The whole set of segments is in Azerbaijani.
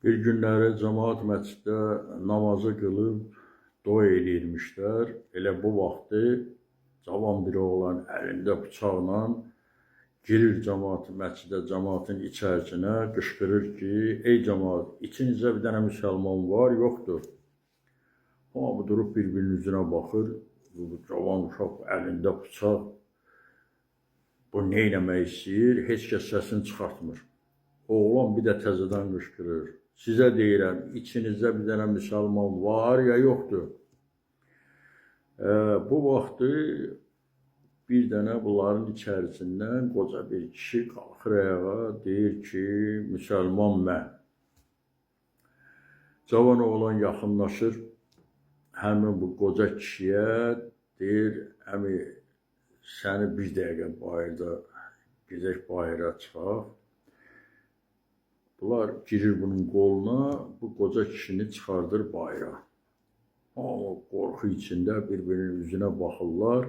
Bir günləri cəmaət məsciddə namazı qılıb dua eləyirmişlər. Elə bu vaxtı cavan biri olan əlində bıçaqla girir məscidə, cəmaətin içərisinə, qışqırır ki, ey cəmaət, içinizdə bir dənə müsəlman var, yoxdur. Hamı durub bir-birinin üzünə baxır, bu cavan uşaq əlində bıçaq, bu nə eləmək istəyir, heç kəs səsini çıxartmır. Oğlan bir də təzədən qışqırır. Sizə deyirəm, içinizdə bir dənə müsəlman var ya yoxdur. Bu vaxtı bir dənə bunların içərisindən qoca bir kişi qalxır ayağa, deyir ki, müsəlman mən. Cavan oğlan yaxınlaşır, həmin bu qoca kişiyə deyir, əmi, səni bir dəqiqə bayırda, gedək bayıra çıxaq. Bunlar girir bunun qoluna, bu qoca kişini çıxardır bayıra. Amma qorxu içində bir-birinin üzünə baxırlar.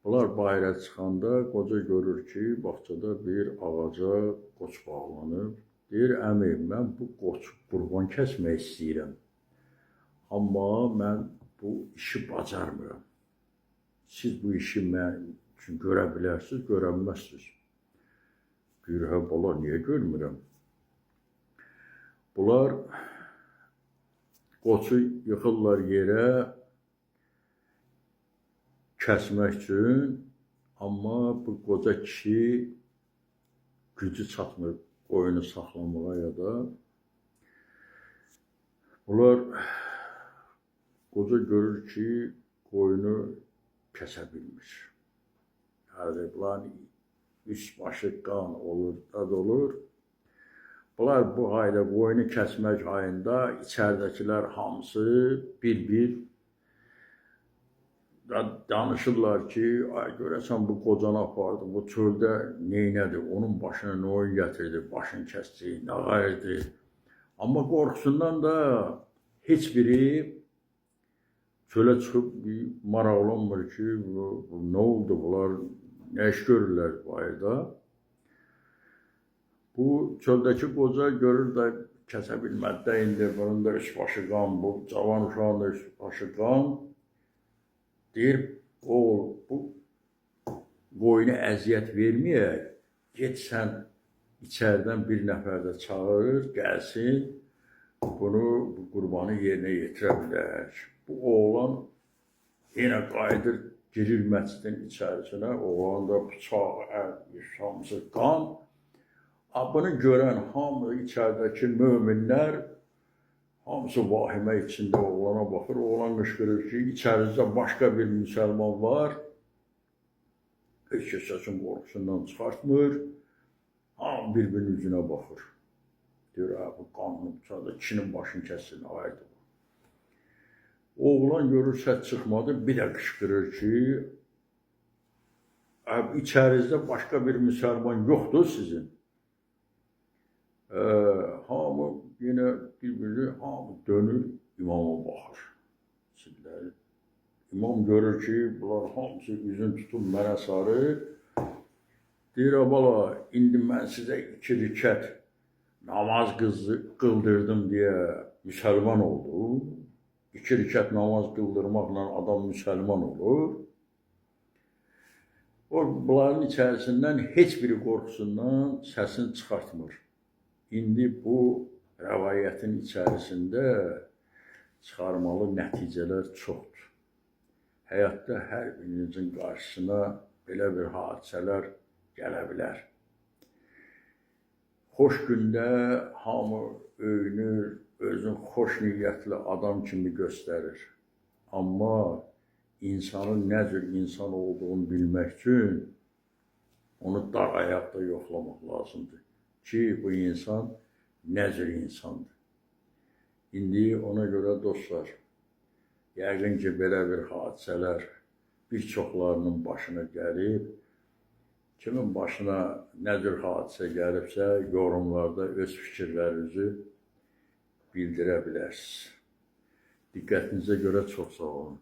Bunlar bayıra çıxanda qoca görür ki, bağçada bir ağaca qoç bağlanıb. Deyir, əmi, mən bu qoçu qurban kəsmək istəyirəm. Amma mən bu işi bacarmıram. Siz bu işi mən üçün görə bilərsiniz, görənməzsiniz. Deyir, hə, bala, niyə görmürəm? Bunlar qoçu yıxırlar yerə kəsmək üçün, amma bu qoca kişi gücü çatmır qoyunu saxlamağa ya da. Bunlar qoca görür ki, qoyunu kəsə bilmir. Yəni, bunların üst başı qan olur, dad olur. Bunlar bu ayda qoyunu kəsmək ayında içəridəkilər hamısı bir-bir danışırlar ki, ay görəsən bu qocanı apardı, bu çöldə neynədir, onun başına nə oyun gətirdi, başını kəsdi, nə qayırdı. Amma qorxusundan da heç biri çölə çıxıb maraqlanmır ki, bu nə oldu, bunlar nə iş görürlər bayırda. Bu çöldəki qoca görür də kəsə bilmədi də indi, bunun da üst başı qan, bu cavan uşağın da üst başı qan. Deyir, oğul, bu qoyuna əziyyət verməyək, get sən içəridən bir nəfər də çağırır, gəlsin, bunu, bu qurbanı yerinə yetirə bilər. Bu oğlan yenə qayıdır, girir məscidin içərisinə, oğlan da bıçaq, hamısı qan. Bunu görən hamı içəridəki möminlər, hamısı vahimə içində oğlana baxır. Oğlan qışqırır ki, içərizdə başqa bir müsəlman var. Heç kəs səsin qorxusundan çıxartmır. Hamı bir-birinin üzünə baxır. Deyir, bu qanlı bıçaqda kişinin başını kəsin, ayırdı. Oğlan görür, səs çıxmadı, bir də qışqırır ki, içərizdə başqa bir müsəlman yoxdur sizin. Hamı yenə bir-birini, hamı dönür, imama baxır. İmam görür ki, bunlar hamısı üzün tutub mənə sarı. Deyir, bala, indi mən sizə 2 rükət namaz qıldırdım deyə müsəlman oldu. 2 rükət namaz qıldırmaqla adam müsəlman olur. Bunların içərisindən heç biri qorxusundan səsini çıxartmır. İndi bu rəvayətin içərisində çıxarmalı nəticələr çoxdur. Həyatda hər birinizin qarşısına belə bir hadisələr gələ bilər. Xoş gündə hamı öyünür, özün xoş niyyətli adam kimi göstərir. Amma insanın nə cür insan olduğunu bilmək üçün onu dar ayaqda yoxlamaq lazımdır. Ki, bu insan nə cür insandır. İndi ona görə dostlar, yəqin ki, belə bir hadisələr bir çoxlarının başına gəlib, kimin başına nə cür hadisə gəlibsə, yorumlarda öz fikirlərinizi bildirə bilərsiniz. Diqqətinizə görə çox sağ olun.